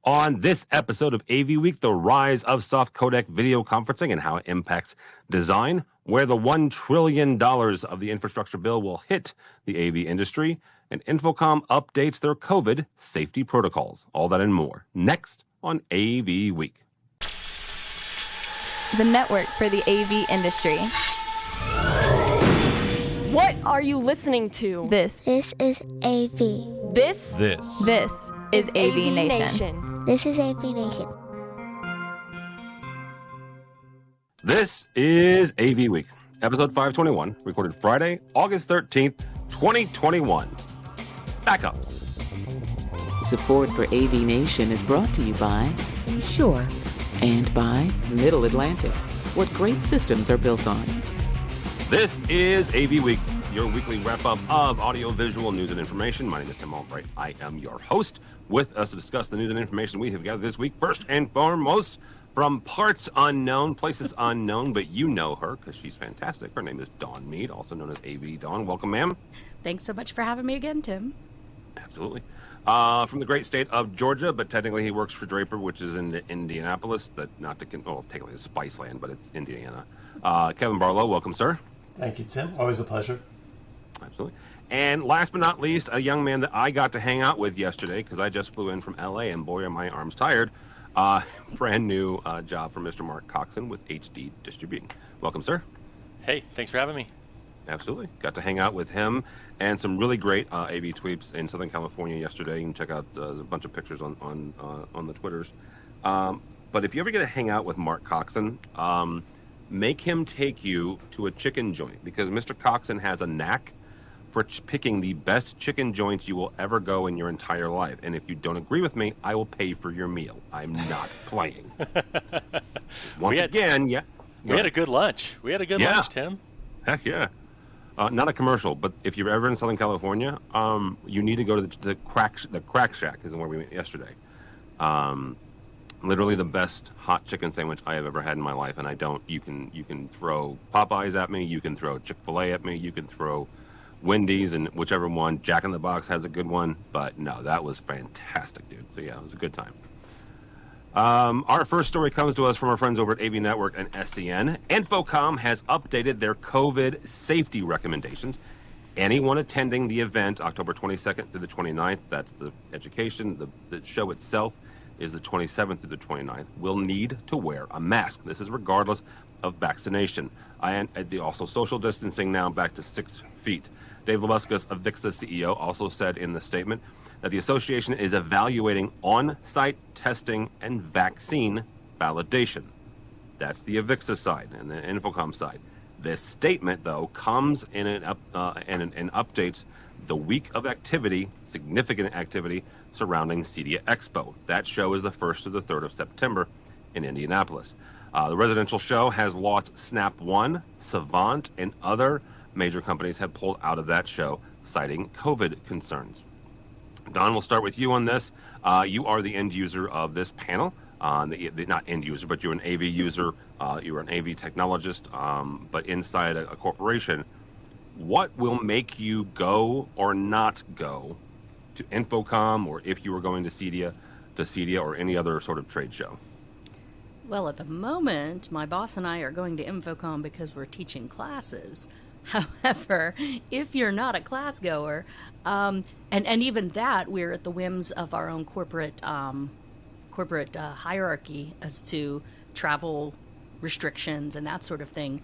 On this episode of AV Week, the rise of soft codec video conferencing and how it impacts design, where the $1 trillion of the infrastructure bill will hit the AV industry, and InfoComm updates their COVID safety protocols. All that and more next on AV Week. The network for the AV industry. What are you listening to? This is AV. This is AVNation. This is AVNation. This is AV Week, episode 521, recorded Friday, August 13th, 2021. Backups. Support for AVNation is brought to you by Shure and by Middle Atlantic. What great systems are built on. This is AV Week, your weekly wrap-up of audio-visual news and information. My name is Tim Albright. I am your host. With us to discuss the news and information we have gathered this week, first and foremost, from parts unknown, places unknown, but you know her because she's fantastic. Her name is Dawn Mead, also known as AV Dawn. Welcome, ma'am. Thanks so much for having me again, Tim. Absolutely. From the great state of Georgia, but technically he works for Draper, which is in Indianapolis, but not to, technically it's Spice Land, but it's Indiana. Kevin Barlow, welcome, sir. Thank you, Tim. Always a pleasure. Absolutely. And last but not least, a young man that I got to hang out with yesterday because I just flew in from LA and boy, are my arms tired. Brand new job for Mr. Mark Coxon with HD Distributing. Welcome, sir. Hey, thanks for having me. Absolutely. Got to hang out with him and some really great AV tweets in Southern California yesterday. You can check out a bunch of pictures on the Twitters. But if you ever get to hang out with Mark Coxon, make him take you to a chicken joint because Mr. Coxon has a knack for picking the best chicken joints you will ever go in your entire life. And if you don't agree with me, I will pay for your meal. I'm not playing. We had a good lunch. We had a good lunch, Tim. Heck yeah. Not a commercial, but if you're ever in Southern California, you need to go to the Crack Shack is where we went yesterday. Literally the best hot chicken sandwich I have ever had in my life. And you can throw Popeyes at me. You can throw Chick-fil-A at me. You can throw Wendy's and whichever one. Jack in the Box has a good one, but no, that was fantastic, dude. So yeah, it was a good time. Our first story comes to us from our friends over at AV Network and SCN. InfoComm has updated their COVID safety recommendations. Anyone attending the event October 22nd through the 29th, that's the education, the show itself is the 27th through the 29th, will need to wear a mask. This is regardless of vaccination. And also social distancing now back to 6 feet. Dave Lebuskas, AVIXA CEO, also said in the statement that the association is evaluating on-site testing and vaccine validation. That's the AVIXA side and the InfoComm side. This statement, though, comes in and updates the week of activity, significant activity, surrounding CEDIA Expo. That show is the 1st to the 3rd of September in Indianapolis. The residential show has lost Snap One, Savant, and other major companies have pulled out of that show, citing COVID concerns. Don, we'll start with you on this. You are the end user of this panel. Not end user, but you're an AV user. You're an AV technologist, but inside a corporation. What will make you go or not go to InfoComm, or if you were going to CEDIA or any other sort of trade show? Well, at the moment, my boss and I are going to InfoComm because we're teaching classes. However, if you're not a class goer, and even that, we're at the whims of our own corporate hierarchy as to travel restrictions and that sort of thing.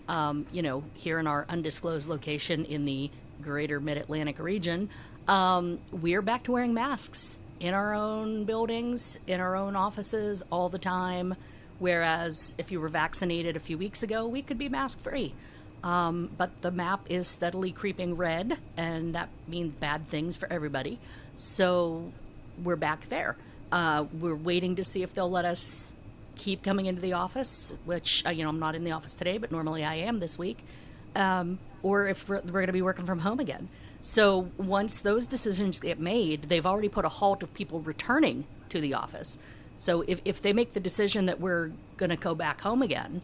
Here in our undisclosed location in the greater Mid-Atlantic region, we're back to wearing masks in our own buildings, in our own offices all the time. Whereas if you were vaccinated a few weeks ago, we could be mask free. But the map is steadily creeping red, and that means bad things for everybody. So we're back there. We're waiting to see if they'll let us keep coming into the office, which, I'm not in the office today, but normally I am this week, or if we're going to be working from home again. So once those decisions get made, they've already put a halt of people returning to the office. So if they make the decision that we're going to go back home again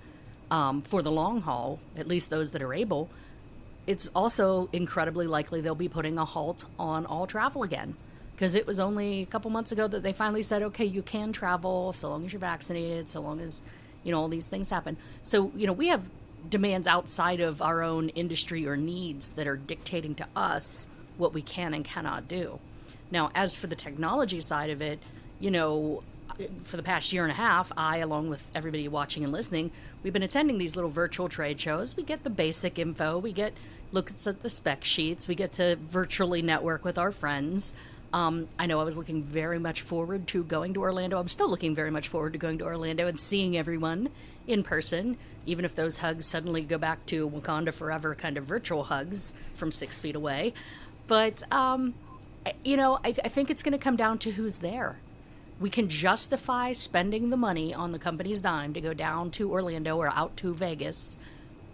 for the long haul, at least those that are able, it's also incredibly likely they'll be putting a halt on all travel again. because it was only a couple months ago that they finally said, okay, you can travel so long as you're vaccinated, so long as, all these things happen. So, we have demands outside of our own industry or needs that are dictating to us what we can and cannot do. Now, as for the technology side of it, for the past year and a half, I, along with everybody watching and listening, we've been attending these little virtual trade shows. We get the basic info, we get looks at the spec sheets, we get to virtually network with our friends. I know I was looking very much forward to going to Orlando. I'm still looking very much forward to going to Orlando and seeing everyone in person, even if those hugs suddenly go back to Wakanda Forever kind of virtual hugs from 6 feet away. But, I think it's going to come down to who's there. We can justify spending the money on the company's dime to go down to Orlando or out to Vegas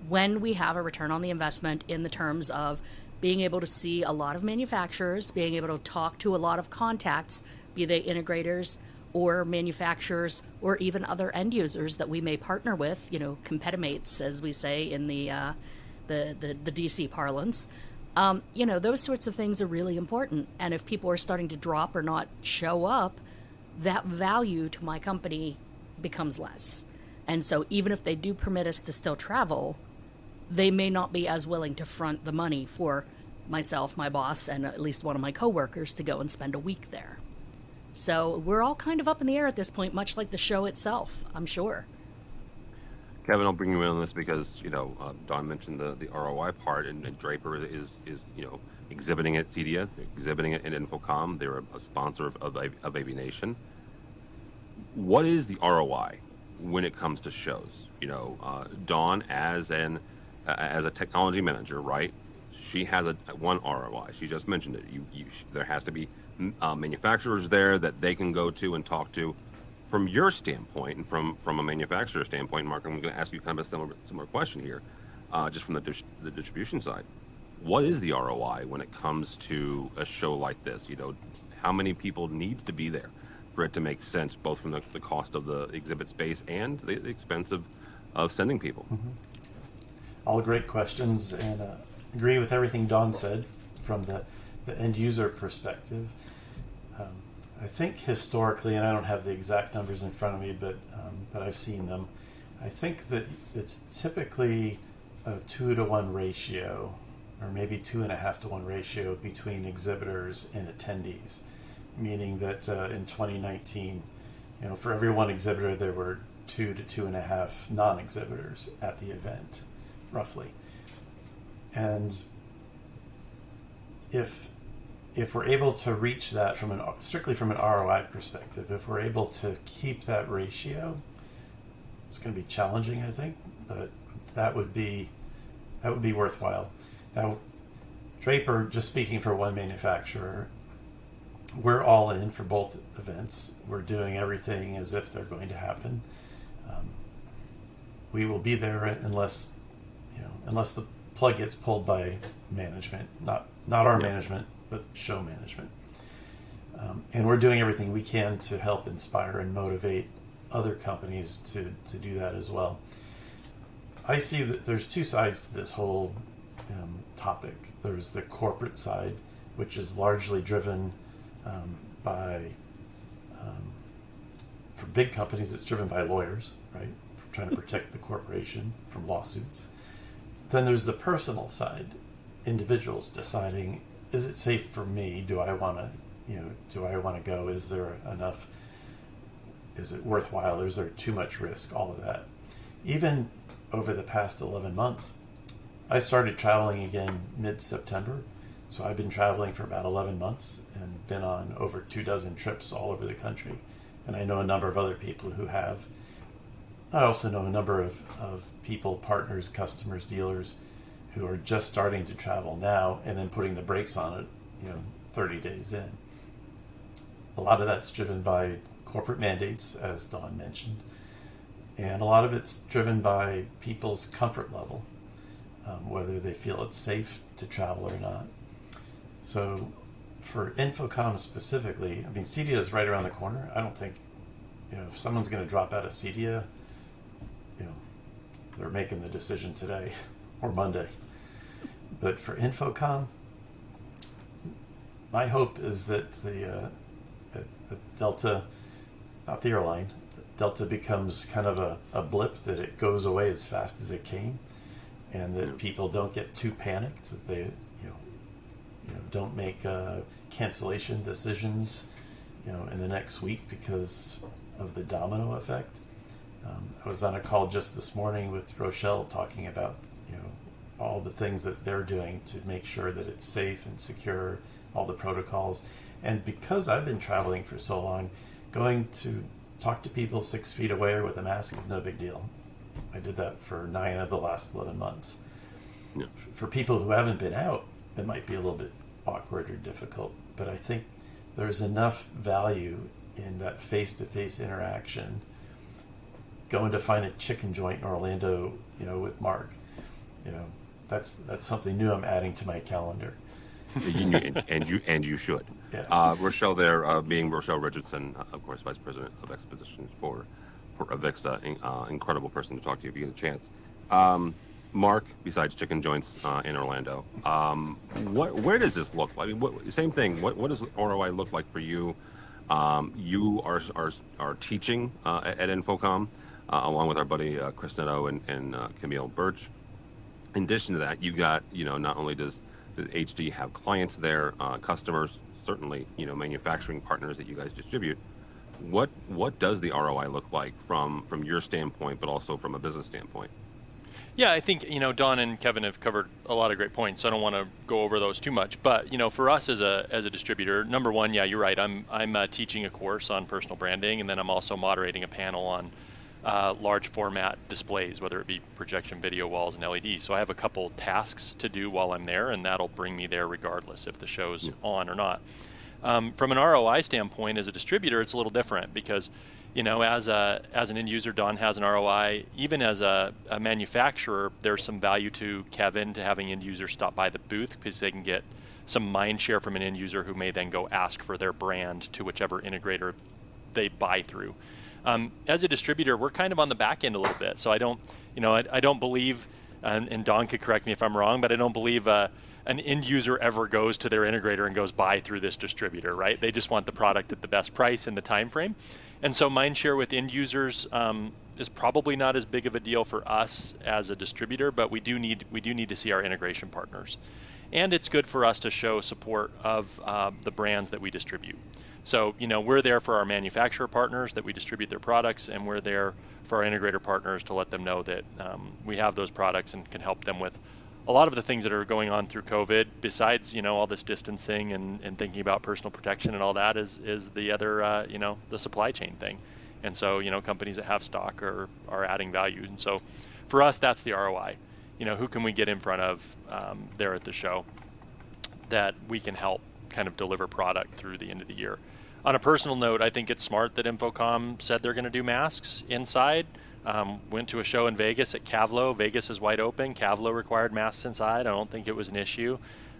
when we have a return on the investment in the terms of being able to see a lot of manufacturers, being able to talk to a lot of contacts, be they integrators or manufacturers or even other end users that we may partner with, competimates, as we say in the DC parlance. Those sorts of things are really important. And if people are starting to drop or not show up, that value to my company becomes less. And so even if they do permit us to still travel, they may not be as willing to front the money for myself, my boss, and at least one of my coworkers to go and spend a week there. So we're all kind of up in the air at this point, much like the show itself, I'm sure. Kevin, I'll bring you in on this because, Don mentioned the ROI part, and Draper is exhibiting at CEDIA, exhibiting it at InfoComm. They're a sponsor of AVNation. What is the ROI when it comes to shows? Dawn as a technology manager, right? She has one ROI. She just mentioned it. There has to be manufacturers there that they can go to and talk to. From your standpoint, and from a manufacturer standpoint, Mark, I'm going to ask you kind of a similar question here, just from the distribution side. What is the ROI when it comes to a show like this? How many people needs to be there for it to make sense, both from the cost of the exhibit space and the expense of sending people? Mm-hmm. All great questions, and agree with everything Don said from the end user perspective. I think historically, and I don't have the exact numbers in front of me, but I've seen them. I think that it's typically a 2-to-1 ratio, or maybe 2.5-to-1 ratio between exhibitors and attendees. Meaning that in 2019, for every one exhibitor, there were 2 to 2.5 non-exhibitors at the event, roughly. And if we're able to reach that strictly from an ROI perspective, if we're able to keep that ratio, it's going to be challenging, I think, but that would be worthwhile. Now, Draper, just speaking for one manufacturer, we're all in for both events. We're doing everything as if they're going to happen. We will be there unless the plug gets pulled by management, not our management, but show management. And we're doing everything we can to help inspire and motivate other companies to do that as well. I see that there's two sides to this whole topic. There's the corporate side, which is largely driven for big companies, it's driven by lawyers, right? Trying to protect the corporation from lawsuits. Then there's the personal side, individuals deciding, is it safe for me? Do I want to go? Is there enough? Is it worthwhile? Or is there too much risk? All of that. Even over the past 11 months, I started traveling again mid-September. So I've been traveling for about 11 months and been on over 24 trips all over the country. And I know a number of other people who have. I also know a number of people, partners, customers, dealers, who are just starting to travel now and then putting the brakes on it, 30 days in. A lot of that's driven by corporate mandates, as Dawn mentioned. And a lot of it's driven by people's comfort level, whether they feel it's safe to travel or not. So for InfoComm specifically, CEDIA is right around the corner. I don't think, if someone's going to drop out of CEDIA, they're making the decision today or Monday. But for InfoComm, my hope is that the Delta, not the airline, Delta becomes kind of a blip, that it goes away as fast as it came, and that people don't get too panicked, that they don't make cancellation decisions in the next week because of the domino effect. I was on a call just this morning with Rochelle talking about all the things that they're doing to make sure that it's safe and secure, all the protocols. And because I've been traveling for so long, going to talk to people 6 feet away or with a mask is no big deal. I did that for 9 of the last 11 months. Yeah. For people who haven't been out, it might be a little bit awkward or difficult, but I think there's enough value in that face-to-face interaction. Going to find a chicken joint in Orlando, with Mark, that's something new I'm adding to my calendar. and you should. Yes. Rochelle there, being Rochelle Richardson, of course, Vice President of Expositions for Avixa, incredible person to talk to if you get a chance. Mark, besides chicken joints in Orlando, where does this look like? Same thing. What does ROI look like for you? You are teaching at InfoComm, along with our buddy Chris Netto and Camille Birch. In addition to that, you got not only does the HD have clients there, customers, certainly manufacturing partners that you guys distribute. What does the ROI look like from your standpoint, but also from a business standpoint? Yeah, I think Don and Kevin have covered a lot of great points, so I don't want to go over those too much. But for us as a distributor, number one, yeah, you're right. I'm teaching a course on personal branding, and then I'm also moderating a panel on large format displays, whether it be projection video walls and LEDs. So I have a couple tasks to do while I'm there, and that'll bring me there regardless if the show's on or not. From an ROI standpoint, as a distributor, it's a little different because as an end user, Don has an ROI. Even as a manufacturer, there's some value to Kevin to having end users stop by the booth because they can get some mind share from an end user who may then go ask for their brand to whichever integrator they buy through. As a distributor, we're kind of on the back end a little bit. So I don't believe, and Don could correct me if I'm wrong, but I don't believe an end user ever goes to their integrator and goes buy through this distributor, right? They just want the product at the best price in the time frame. And so mindshare with end users is probably not as big of a deal for us as a distributor, but we do need to see our integration partners. And it's good for us to show support of the brands that we distribute. So, we're there for our manufacturer partners that we distribute their products, and we're there for our integrator partners to let them know that we have those products and can help them with a lot of the things that are going on through COVID, besides, all this distancing and thinking about personal protection and all that is the other, the supply chain thing. And so, companies that have stock are adding value. And so for us, that's the ROI. Who can we get in front of there at the show that we can help kind of deliver product through the end of the year. On a personal note, I think it's smart that InfoComm said they're going to do masks inside. Went to a show in Vegas at Cavlo. Vegas is wide open. Cavlo required masks inside. I don't think it was an issue.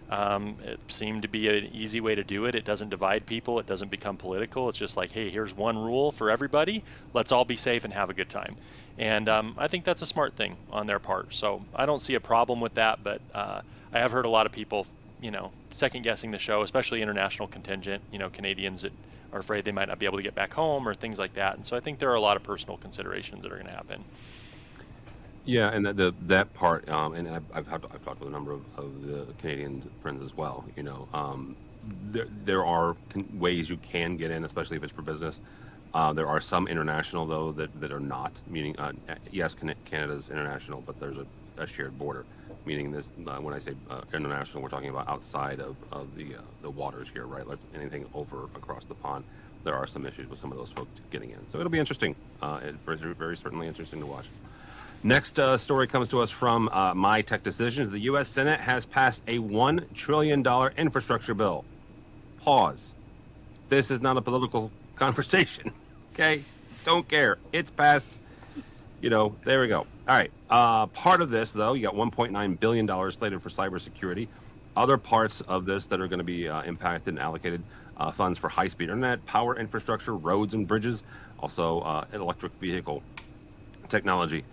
It seemed to be an easy way to do it. It doesn't divide people. It doesn't become political. It's just like, hey, here's one rule for everybody. Let's all be safe and have a good time. And I think that's a smart thing on their part. So I don't see a problem with that, but I have heard a lot of people, second guessing the show, especially international contingent, Canadians that are afraid they might not be able to get back home or things like that. And so I think there are a lot of personal considerations that are going to happen. Yeah, and that part, and I've talked with a number of the Canadian friends as well. There are ways you can get in, especially if it's for business. There are some international though that are not. Meaning, yes, Canada's international, but there's a shared border. Meaning this, when I say international, we're talking about outside of the waters here, right? Like anything over across the pond. There are some issues with some of those folks getting in. So it'll be interesting. It's very certainly interesting to watch. Next story comes to us from My Tech Decisions. The U.S. Senate has passed a $1 trillion infrastructure bill. Pause. This is not a political conversation. Okay? Don't care. It's passed. There we go. All right. Part of this, though, you got $1.9 billion slated for cybersecurity. Other parts of this that are going to be impacted and allocated funds for high-speed internet, power infrastructure, roads and bridges, also electric vehicle technology.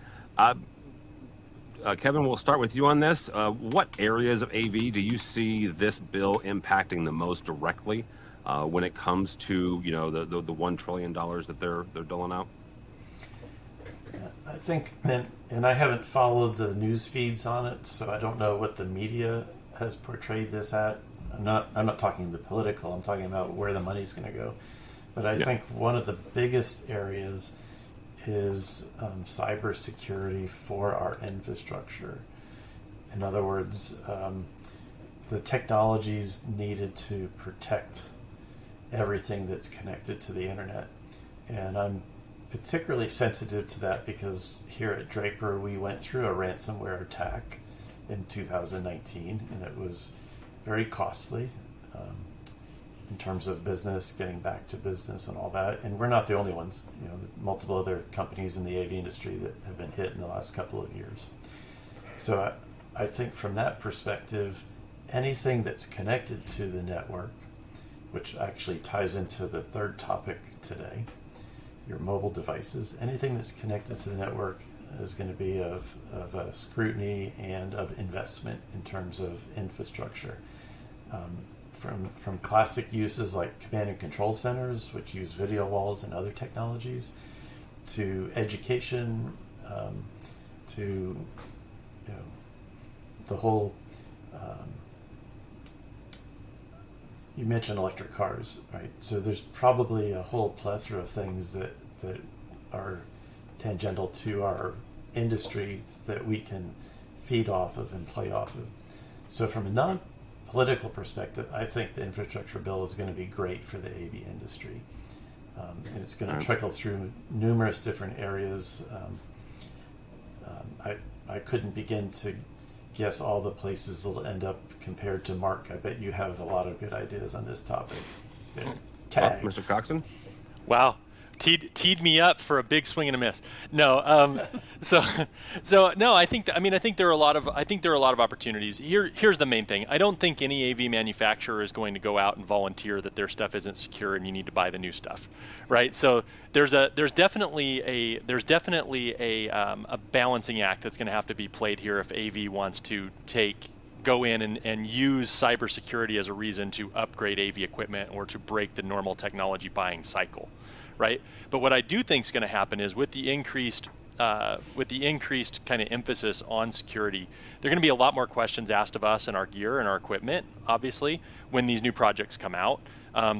Kevin, we'll start with you on this. What areas of AV do you see this bill impacting the most directly when it comes to the $1 trillion that they're doling out? I think, and I haven't followed the news feeds on it, so I don't know what the media has portrayed this at. I'm not talking the political. I'm talking about where the money's going to go. But I think one of the biggest areas is cybersecurity for our infrastructure. In other words, the technologies needed to protect everything that's connected to the internet. And I'm particularly sensitive to that because here at Draper we went through a ransomware attack in 2019, and it was very costly in terms of business, getting back to business and all that. And we're not the only ones. Multiple other companies in the AV industry that have been hit in the last couple of years. So I think from that perspective, anything that's connected to the network, which actually ties into the third topic today, your mobile devices, anything that's connected to the network is going to be of scrutiny and of investment in terms of infrastructure. From classic uses like command and control centers, which use video walls and other technologies, to education, to the whole. You mentioned electric cars, right? So there's probably a whole plethora of things that are tangential to our industry that we can feed off of and play off of. So from a non-political perspective, I think the infrastructure bill is going to be great for the AV industry. And it's going to trickle through numerous different areas. I couldn't begin to guess all the places it'll end up compared to Mark. I bet you have a lot of good ideas on this topic. Tag. Mr. Coxon? Wow. Teed me up for a big swing and a miss. No, so no. I think there are a lot of opportunities. Here's the main thing. I don't think any AV manufacturer is going to go out and volunteer that their stuff isn't secure and you need to buy the new stuff, right? So there's definitely a balancing act that's going to have to be played here if AV wants to go in and use cybersecurity as a reason to upgrade AV equipment or to break the normal technology buying cycle. Right, but what I do think is going to happen is with the increased kind of emphasis on security, there are going to be a lot more questions asked of us and our gear and our equipment, obviously, when these new projects come out.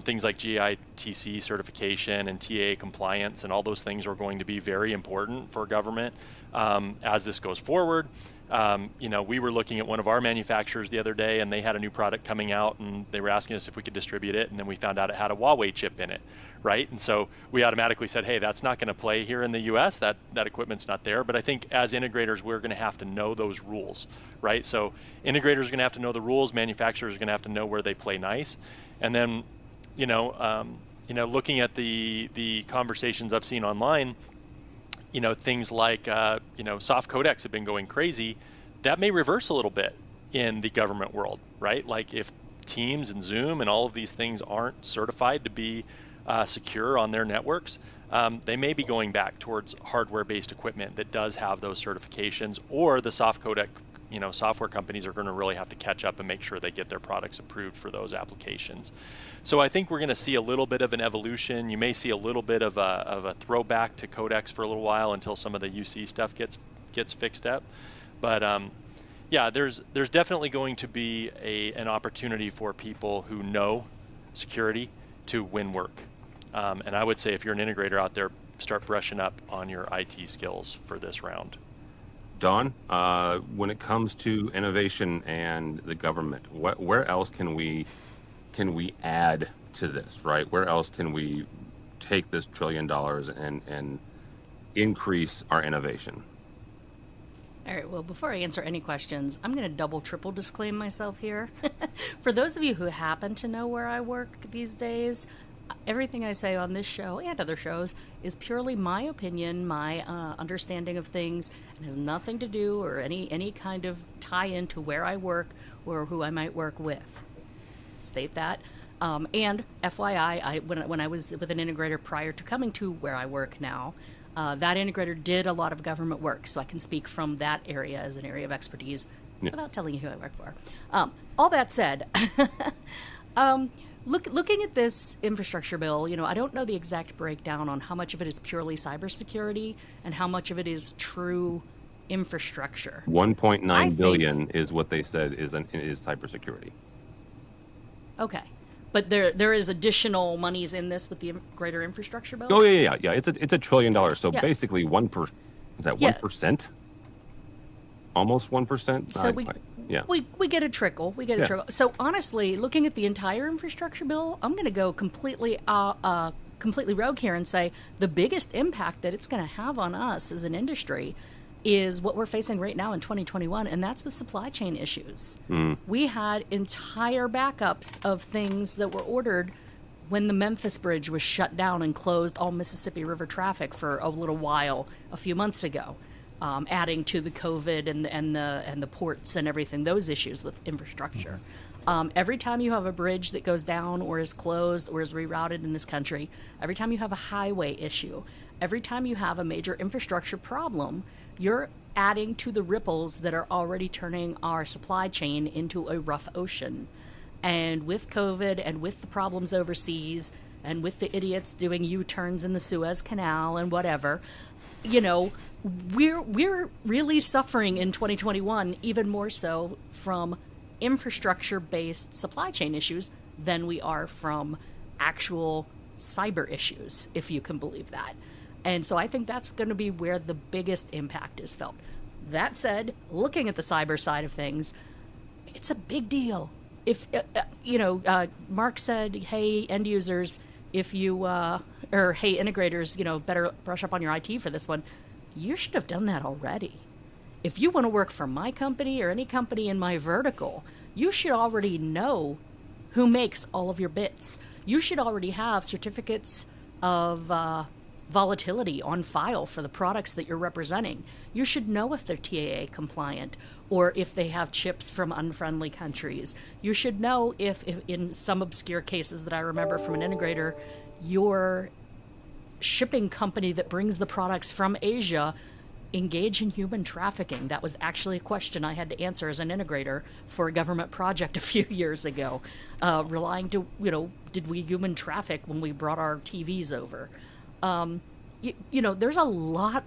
Things like GITC certification and TAA compliance and all those things are going to be very important for government as this goes forward. We were looking at one of our manufacturers the other day, and they had a new product coming out, and they were asking us if we could distribute it, and then we found out it had a Huawei chip in it, right? And so we automatically said, hey, that's not going to play here in the U.S. That equipment's not there. But I think as integrators, we're going to have to know those rules, right? So integrators are going to have to know the rules. Manufacturers are going to have to know where they play nice, and then, looking at the conversations I've seen online. Things like, soft codecs have been going crazy. That may reverse a little bit in the government world, right? Like if Teams and Zoom and all of these things aren't certified to be secure on their networks, they may be going back towards hardware-based equipment that does have those certifications, or the soft codec, software companies are going to really have to catch up and make sure they get their products approved for those applications. So I think we're going to see a little bit of an evolution. You may see a little bit of a throwback to codecs for a little while until some of the UC stuff gets fixed up. But there's definitely going to be an opportunity for people who know security to win work. And I would say if you're an integrator out there, start brushing up on your IT skills for this round. Dawn, when it comes to innovation and the government, where else can we add to this, right? Where else can we take this $1 trillion and increase our innovation? All right, well, before I answer any questions, I'm going to triple disclaim myself here. For those of you who happen to know where I work these days, everything I say on this show and other shows is purely my opinion, my understanding of things, and has nothing to do or any kind of tie-in to where I work or who I might work with. State that. And FYI, when I was with an integrator prior to coming to where I work now, That integrator did a lot of government work, so I can speak from that area as an area of expertise without telling you who I work for. All that said, looking at this infrastructure bill, I don't know the exact breakdown on how much of it is purely cybersecurity and how much of it is true infrastructure. 1.9 billion is what they said is cybersecurity. Okay. But there is additional monies in this with the greater infrastructure bill? Oh yeah. It's $1 trillion. So Yeah. basically is that 1%? Almost 1%? So yeah. we get a trickle. We get a trickle. So honestly, looking at the entire infrastructure bill, I'm going to go completely rogue here and say the biggest impact that it's going to have on us as an industry is what we're facing right now in 2021, and that's with supply chain issues. We had entire backups of things that were ordered when the Memphis Bridge was shut down and closed all Mississippi River traffic for a little while a few months ago, adding to the COVID and the ports and everything, those issues with infrastructure. Every time you have a bridge that goes down or is closed or is rerouted in this country, every time you have a highway issue, every time you have a major infrastructure problem, you're adding to the ripples that are already turning our supply chain into a rough ocean. And with COVID and with the problems overseas and with the idiots doing U-turns in the Suez Canal and whatever, we're really suffering in 2021, even more so from infrastructure-based supply chain issues than we are from actual cyber issues, if you can believe that. And so I think that's going to be where the biggest impact is felt. That said, looking at the cyber side of things, it's a big deal. If, Mark said, hey, end users, hey, integrators, better brush up on your IT for this one. You should have done that already. If you want to work for my company or any company in my vertical, you should already know who makes all of your bits. You should already have certificates of volatility on file for the products that you're representing. You should know if they're TAA compliant or if they have chips from unfriendly countries. You should know if in some obscure cases that I remember from an integrator, your shipping company that brings the products from Asia engage in human trafficking. That was actually a question I had to answer as an integrator for a government project a few years ago, relying to, did we human traffic when we brought our TVs over? There's a lot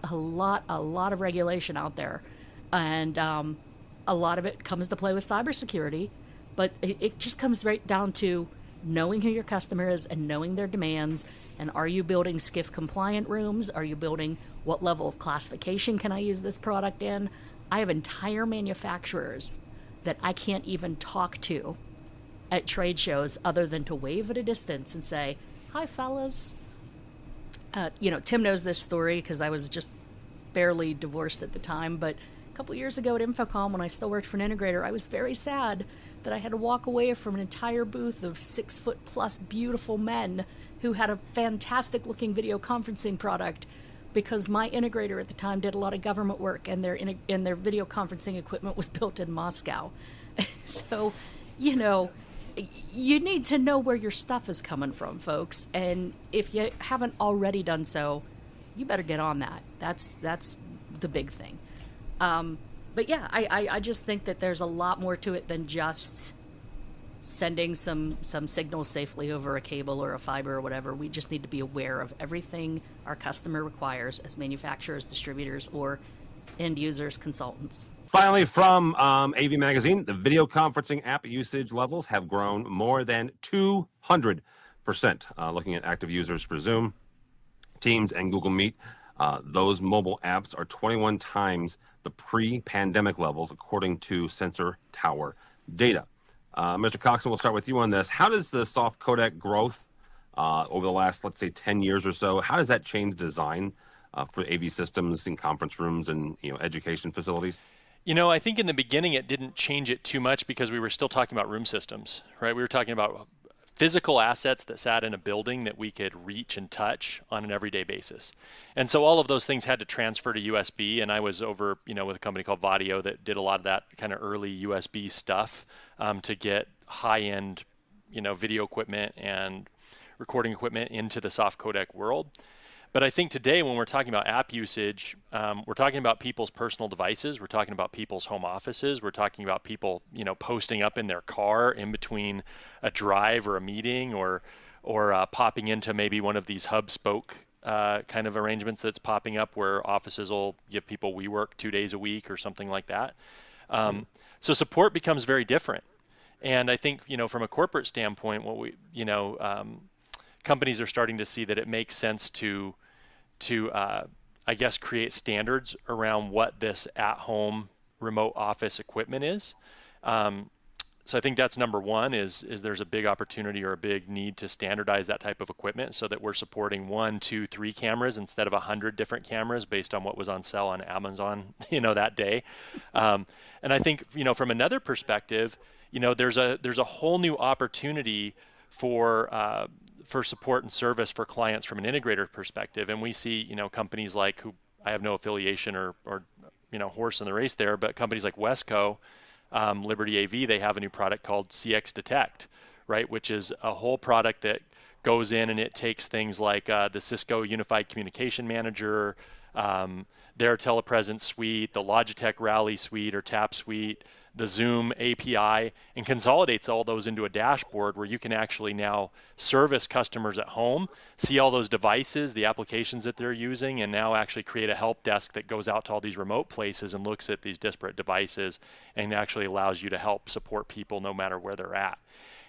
of regulation out there, and a lot of it comes to play with cybersecurity, but it just comes right down to knowing who your customer is and knowing their demands. And are you building SCIF compliant rooms? Are you building what level of classification can I use this product in? I have entire manufacturers that I can't even talk to at trade shows other than to wave at a distance and say, hi, fellas. Tim knows this story because I was just barely divorced at the time, but a couple years ago at InfoComm, when I still worked for an integrator, I was very sad that I had to walk away from an entire booth of 6-foot-plus beautiful men who had a fantastic-looking video conferencing product because my integrator at the time did a lot of government work and their video conferencing equipment was built in Moscow. So, you need to know where your stuff is coming from, folks. And if you haven't already done so, you better get on that. That's the big thing. But yeah, I just think that there's a lot more to it than just sending some signals safely over a cable or a fiber or whatever. We just need to be aware of everything our customer requires as manufacturers, distributors, or end users, consultants. Finally, from AV Magazine, the video conferencing app usage levels have grown more than 200%. Looking at active users for Zoom, Teams, and Google Meet, those mobile apps are 21 times the pre-pandemic levels, according to Sensor Tower data. Mr. Coxon, we'll start with you on this. How does the soft codec growth over the last, let's say, 10 years or so, how does that change design for AV systems in conference rooms and education facilities? I think in the beginning it didn't change it too much because we were still talking about room systems, right? We were talking about physical assets that sat in a building that we could reach and touch on an everyday basis. And so all of those things had to transfer to USB, and I was over, with a company called Vadio that did a lot of that kind of early USB stuff to get high-end, video equipment and recording equipment into the soft codec world. But I think today when we're talking about app usage, we're talking about people's personal devices. We're talking about people's home offices. We're talking about people, posting up in their car in between a drive or a meeting, or popping into maybe one of these hub spoke kind of arrangements that's popping up where offices will give people WeWork 2 days a week or something like that. So support becomes very different. And I think, from a corporate standpoint, what we, companies are starting to see that it makes sense to I guess, create standards around what this at-home remote office equipment is. So I think that's number one is there's a big opportunity or a big need to standardize that type of equipment so that we're supporting 1, 2, 3 cameras instead of 100 different cameras based on what was on sale on Amazon, that day. And I think, from another perspective, there's a whole new opportunity for support and service for clients from an integrator perspective. And we see, companies like, who I have no affiliation or horse in the race there, but companies like Wesco, Liberty AV, they have a new product called CX Detect, right? Which is a whole product that goes in and it takes things like the Cisco Unified Communication Manager, their telepresence suite, the Logitech Rally suite or TAP suite, the Zoom API, and consolidates all those into a dashboard where you can actually now service customers at home, see all those devices, the applications that they're using, and now actually create a help desk that goes out to all these remote places and looks at these disparate devices and actually allows you to help support people no matter where they're at.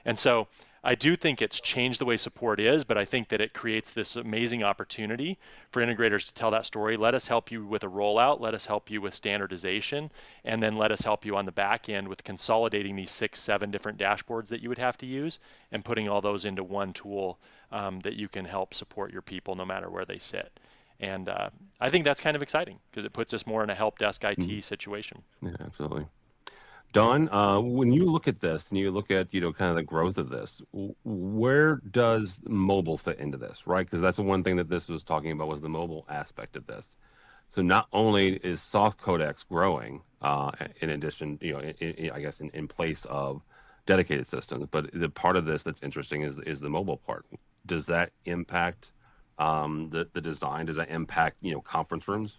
And so I do think it's changed the way support is, but I think that it creates this amazing opportunity for integrators to tell that story. Let us help you with a rollout. Let us help you with standardization. And then let us help you on the back end with consolidating these 6, 7 different dashboards that you would have to use and putting all those into one tool that you can help support your people no matter where they sit. And I think that's kind of exciting because it puts us more in a help desk IT situation. Yeah, absolutely. Don, when you look at this and you look at, kind of the growth of this, where does mobile fit into this, right? Because that's the one thing that this was talking about was the mobile aspect of this. So not only is soft codecs growing, in addition, I guess in place of dedicated systems, but the part of this that's interesting is the mobile part. Does that impact the design? Does that impact, conference rooms?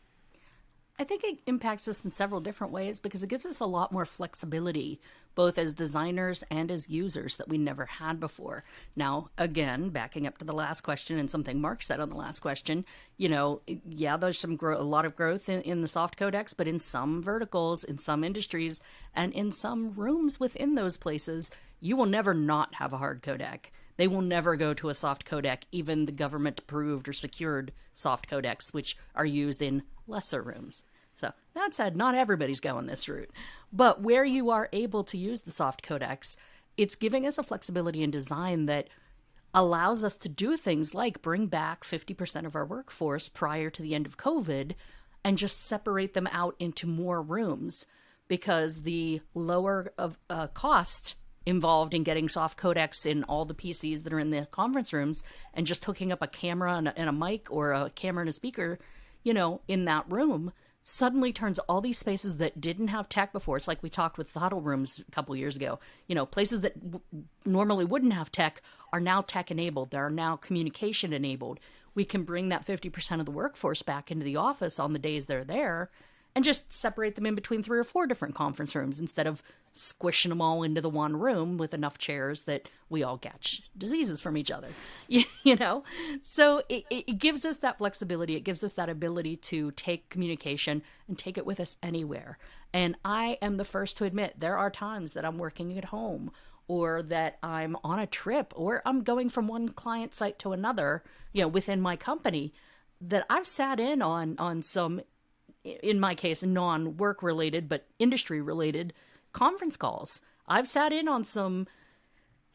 I think it impacts us in several different ways because it gives us a lot more flexibility, both as designers and as users that we never had before. Now, again, backing up to the last question and something Mark said on the last question, there's a lot of growth in the soft codecs, but in some verticals, in some industries, and in some rooms within those places, you will never not have a hard codec. They will never go to a soft codec, even the government approved or secured soft codecs, which are used in lesser rooms. So that said, not everybody's going this route. But where you are able to use the soft codecs, it's giving us a flexibility in design that allows us to do things like bring back 50% of our workforce prior to the end of COVID and just separate them out into more rooms because the lower of cost involved in getting soft codecs in all the PCs that are in the conference rooms and just hooking up a camera and a mic or a camera and a speaker, in that room suddenly turns all these spaces that didn't have tech before. It's like we talked with the huddle rooms a couple years ago. Places that normally wouldn't have tech are now tech enabled. They are now communication enabled. We can bring that 50% of the workforce back into the office on the days they're there and just separate them in between 3 or 4 different conference rooms instead of squishing them all into the one room with enough chairs that we all catch diseases from each other, So it gives us that flexibility. It gives us that ability to take communication and take it with us anywhere. And I am the first to admit there are times that I'm working at home or that I'm on a trip or I'm going from one client site to another, within my company that I've sat in on some, in my case, non-work related, but industry related conference calls. I've sat in on some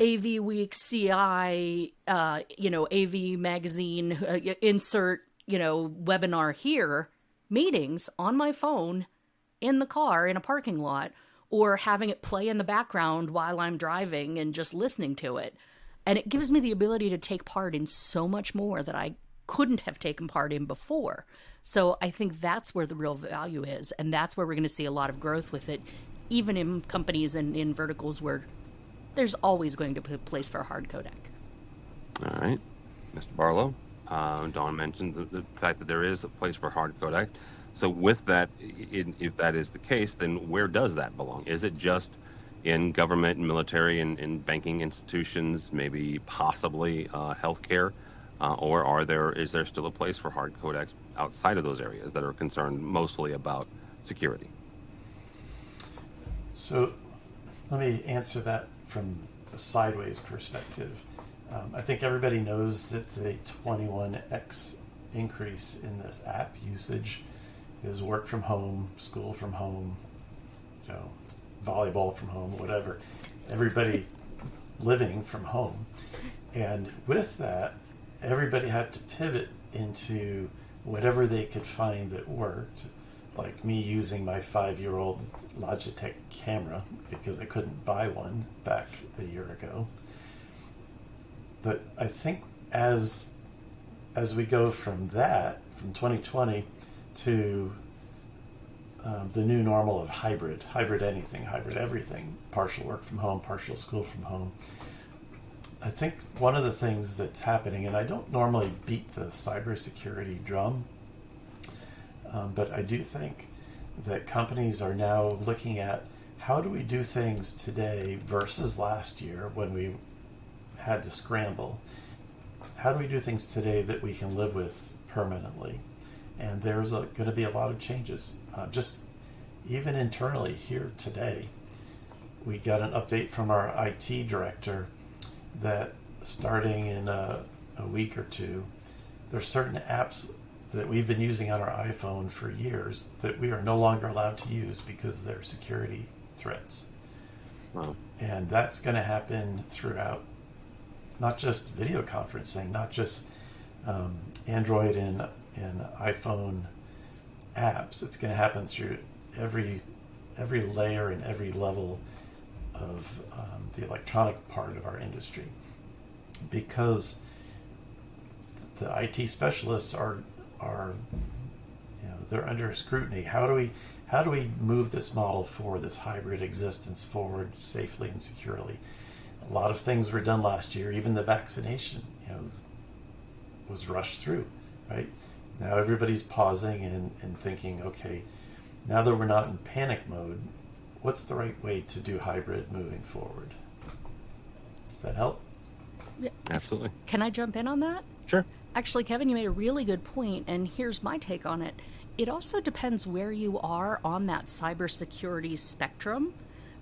AVWeek, CI, AV magazine, insert, webinar here, meetings on my phone in the car in a parking lot, or having it play in the background while I'm driving and just listening to it. And it gives me the ability to take part in so much more that I couldn't have taken part in before. So I think that's where the real value is. And that's where we're going to see a lot of growth with it, even in companies and in verticals where there's always going to be a place for a hard codec. All right. Mr. Barlow? Dawn mentioned the fact that there is a place for hard codec. So with that, if that is the case, then where does that belong? Is it just in government and military and in banking institutions, maybe possibly healthcare, or is there still a place for hard codecs outside of those areas that are concerned mostly about security? So let me answer that from a sideways perspective. I think everybody knows that the 21x increase in this app usage is work from home, school from home, volleyball from home, whatever. Everybody living from home. And with that, everybody had to pivot into whatever they could find that worked, like me using my 5-year-old Logitech camera because I couldn't buy one back a year ago. But I think as we go from 2020 to the new normal of hybrid anything, hybrid everything, partial work from home, partial school from home, I think one of the things that's happening, and I don't normally beat the cybersecurity drum, but I do think that companies are now looking at how do we do things today versus last year when we had to scramble. How do we do things today that we can live with permanently? And there's going to be a lot of changes. Just even internally here today, we got an update from our IT director that starting in a week or two, there's certain apps that we've been using on our iPhone for years that we are no longer allowed to use because they're security threats. Wow. And that's going to happen throughout not just video conferencing, not just Android and iPhone apps. It's going to happen through every layer and every level of the electronic part of our industry, because the IT specialists are they're under scrutiny. How do we move this model forward, this hybrid existence forward safely and securely? A lot of things were done last year. Even the vaccination, was rushed through, right? Now everybody's pausing and thinking, okay, now that we're not in panic mode, what's the right way to do hybrid moving forward? Does that help? Yeah. Absolutely. Can I jump in on that? Sure. Actually, Kevin, you made a really good point, and here's my take on it. It also depends where you are on that cybersecurity spectrum,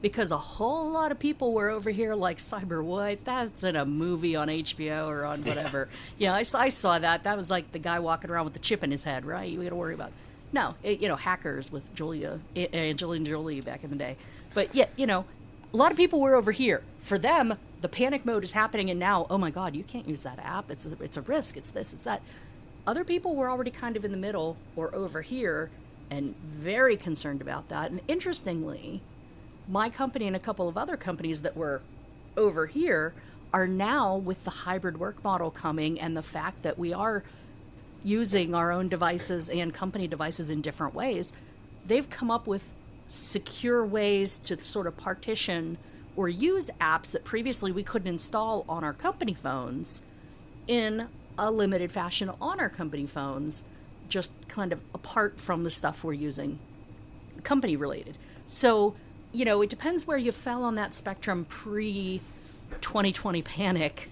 because a whole lot of people were over here like, cyber what? That's in a movie on HBO or on whatever. Yeah, I saw that. That was like the guy walking around with the chip in his head, right? You got to worry about it. No, hackers with Angelina Jolie back in the day. But yeah, a lot of people were over here. For them, the panic mode is happening, and now, oh my God, you can't use that app. It's a risk. It's this, it's that. Other people were already kind of in the middle or over here and very concerned about that. And interestingly, my company and a couple of other companies that were over here are now, with the hybrid work model coming and the fact that we are using our own devices and company devices in different ways, they've come up with secure ways to sort of partition or use apps that previously we couldn't install on our company phones in a limited fashion on our company phones, just kind of apart from the stuff we're using company related. So, it depends where you fell on that spectrum pre-2020 panic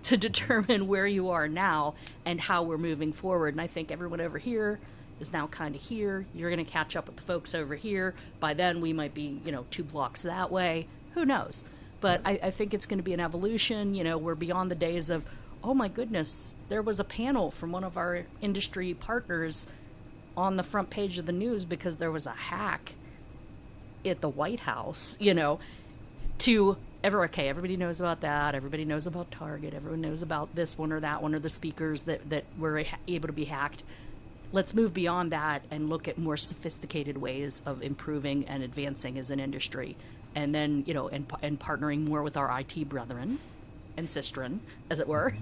to determine where you are now and how we're moving forward. And I think everyone over here is now kind of here. You're going to catch up with the folks over here. By then, we might be, 2 blocks that way. Who knows? But I think it's going to be an evolution. We're beyond the days of, oh my goodness, there was a panel from one of our industry partners on the front page of the news because there was a hack at the White House, to everybody knows about that. Everybody knows about Target. Everyone knows about this one or that one or the speakers that were able to be hacked. Let's move beyond that and look at more sophisticated ways of improving and advancing as an industry. And then, and partnering more with our IT brethren and sistren, as it were,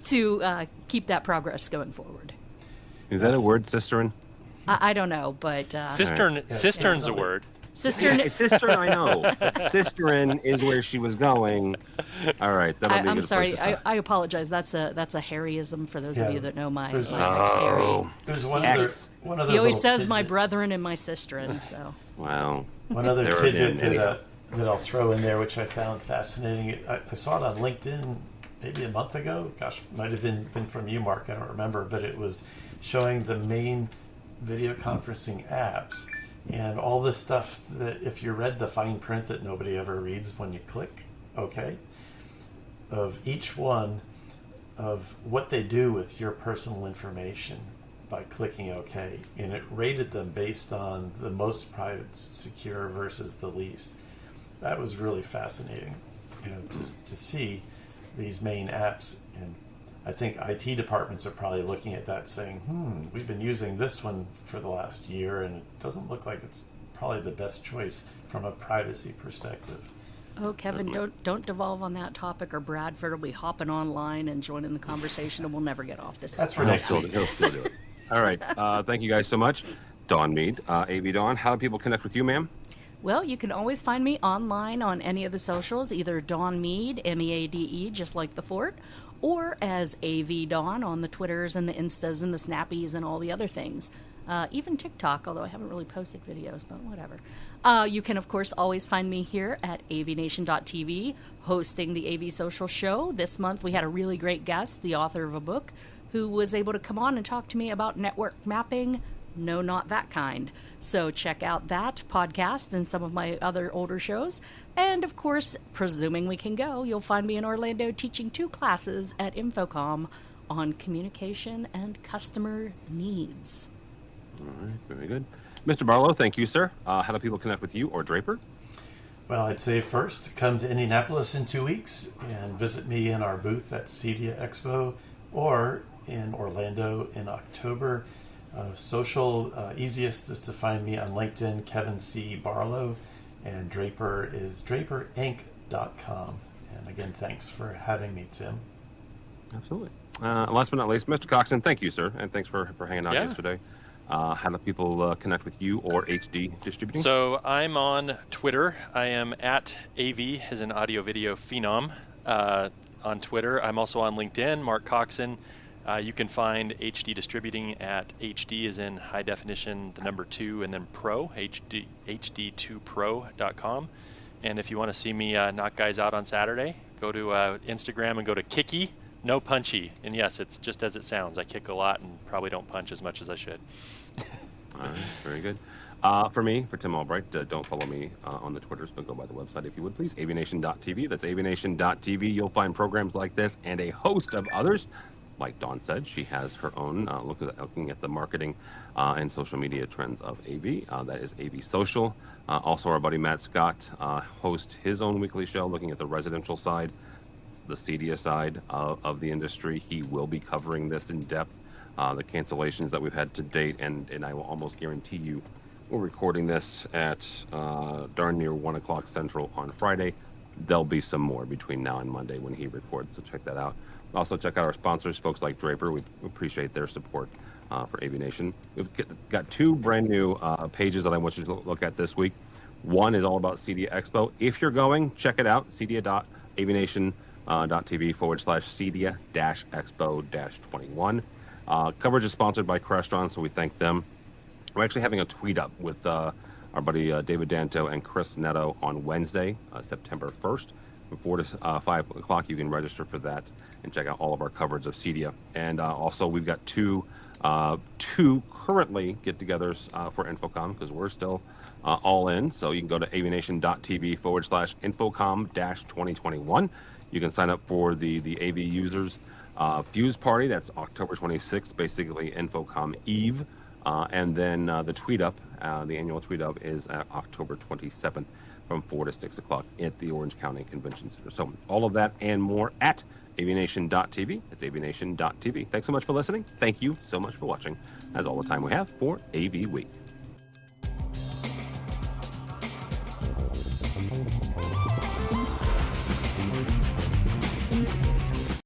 to keep that progress going forward. Is that a word, sisterin? I don't know, but... Cistern's a word. Cistern. Cistern, I know. But Cistern is where she was going. All right, that'll be a I'm good sorry. place to start. I apologize. That's a Harryism for those of Yeah. you that know my There's- ex-Harry. There's one Yes. other He always little says my tidbit- brethren and my sistren. So Wow. One other There tidbit again, anyhow. that I'll throw in there, which I found fascinating. I saw it on LinkedIn maybe a month ago. Gosh, might have been from you, Mark. I don't remember, but it was showing the main video conferencing apps and all this stuff that if you read the fine print that nobody ever reads when you click OK, of each one of what they do with your personal information by clicking OK, and it rated them based on the most private secure versus the least. That was really fascinating, to see these main apps. And I think IT departments are probably looking at that saying, we've been using this one for the last year and it doesn't look like it's probably the best choice from a privacy perspective. Oh, Kevin, don't devolve on that topic, or Bradford will be hopping online and joining the conversation, and we'll never get off this. That's for He'll next still, week. he'll still do it. All right. Thank you guys so much. Dawn Mead, AV Dawn. How do people connect with you, ma'am? Well, you can always find me online on any of the socials, either Dawn Mead, Meade, just like the fort, or as AV Dawn on the Twitters and the Instas and the Snappies and all the other things. Even TikTok, although I haven't really posted videos, but whatever. You can, of course, always find me here at AVNation.tv, hosting the AV Social Show. This month we had a really great guest, the author of a book, who was able to come on and talk to me about network mapping. No, not that kind. So check out that podcast and some of my other older shows. And of course, presuming we can go, you'll find me in Orlando teaching 2 classes at InfoComm on communication and customer needs. All right. Very good. Mr. Barlow, thank you, sir. How do people connect with you or Draper? Well, I'd say first, come to Indianapolis in 2 weeks and visit me in our booth at CEDIA Expo, or in Orlando in October. Social easiest is to find me on LinkedIn, Kevin C. Barlow, and Draper is draperinc.com. And again, thanks for having me, Tim. Absolutely. Last but not least, Mr. Coxon, thank you, sir, and thanks for hanging out Yeah. yesterday. How do people connect with you or HD Distributing? So I'm on Twitter. I am at AV, as an audio video phenom, on Twitter. I'm also on LinkedIn, Mark Coxon. You can find HD Distributing at HD as in high definition, the number 2, and then pro, hd2pro.com. And if you want to see me knock guys out on Saturday, go to Instagram and go to Kicky, no punchy. And yes, it's just as it sounds. I kick a lot and probably don't punch as much as I should. All right, very good. For me, for Tim Albright, don't follow me on the Twitters, but go by the website if you would, please. AVNation.tv. That's AVNation.tv. You'll find programs like this and a host of others. Like Dawn said, she has her own looking at the marketing and social media trends of AV. That is AV Social. Also, our buddy Matt Scott hosts his own weekly show looking at the residential side, the CEDIA side of the industry. He will be covering this in depth, the cancellations that we've had to date, and I will almost guarantee you we're recording this at darn near 1 o'clock Central on Friday. There'll be some more between now and Monday when he records, so check that out. Also, check out our sponsors, folks like Draper. We appreciate their support for AVNation. We've got 2 brand new pages that I want you to look at this week. One is all about CEDIA Expo. If you're going, check it out, cedia.avnation.tv/CEDIA-Expo-21. Coverage is sponsored by Crestron, so we thank them. We're actually having a tweet up with our buddy David Danto and Chris Netto on Wednesday, September 1st. From 4 to 5 o'clock, you can register for that and check out all of our coverage of CEDIA. And also, we've got two currently get-togethers for InfoComm, because we're still all in. So you can go to avnation.tv/InfoComm-2021. You can sign up for the AV users Fuse Party. That's October 26th, basically InfoComm Eve. And then the tweet up, the annual tweet up, is October 27th from 4 to 6 o'clock at the Orange County Convention Center. So all of that and more at avnation.tv. It's avnation.tv. Thanks so much for listening. Thank you so much for watching. That's all the time we have for AV Week.